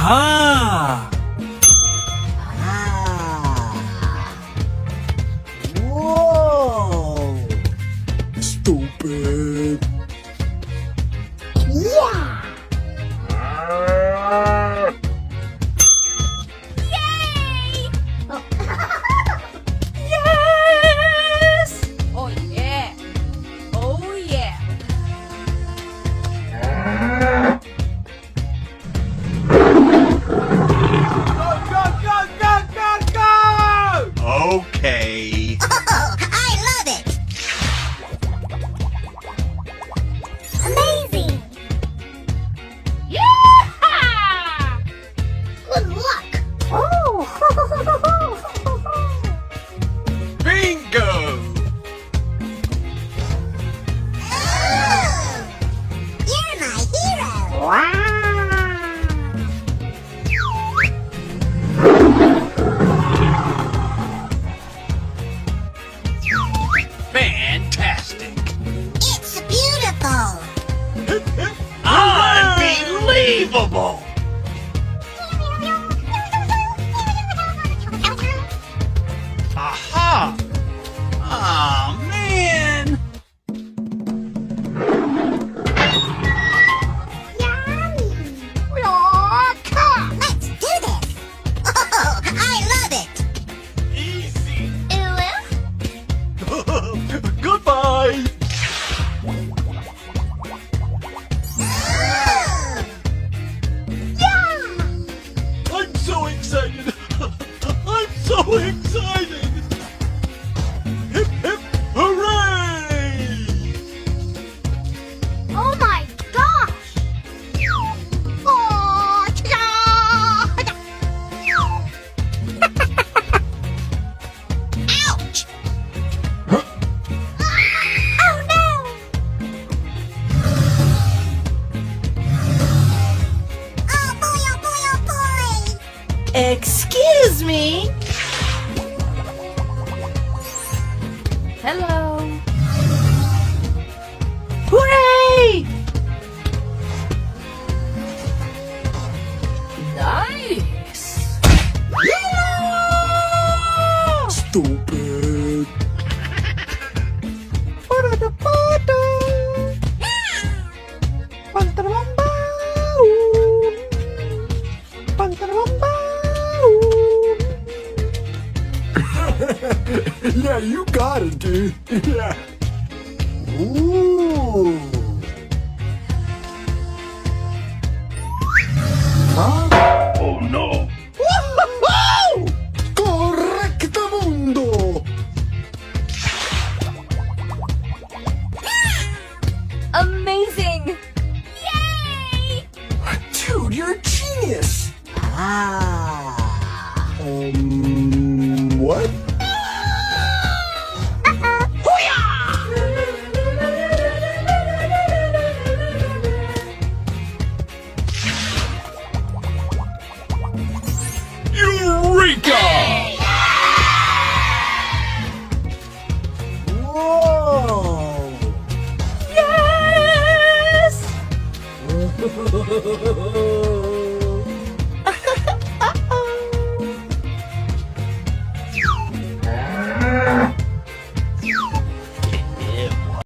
Aha! Whoa! Stupid. Yeah! Yay! Yes! Oh yeah! Oh yeah! Okay. I love it! Amazing! Yeah! Good luck! Oh! Bingo! You're my hero! Fantastic. It's beautiful! Unbelievable. Aha! Aw, man! Let's do this! Oh, I love it! Easy. Ooh. Goodbye. I'm so excited. I'm so excited. Hip, hip, hooray! Oh my gosh! Oh, ouch! Oh no! Oh boy, oh boy, oh boy! Excuse me. Hello. Hooray! Nice. Stupid. Yeah, you got it, dude. Yeah. Ooh. Huh? Oh no. Woohoo! Correcto mundo. Amazing. Yay! Dude, you're a genius. Ah. What? Eureka! Whoa! Yes!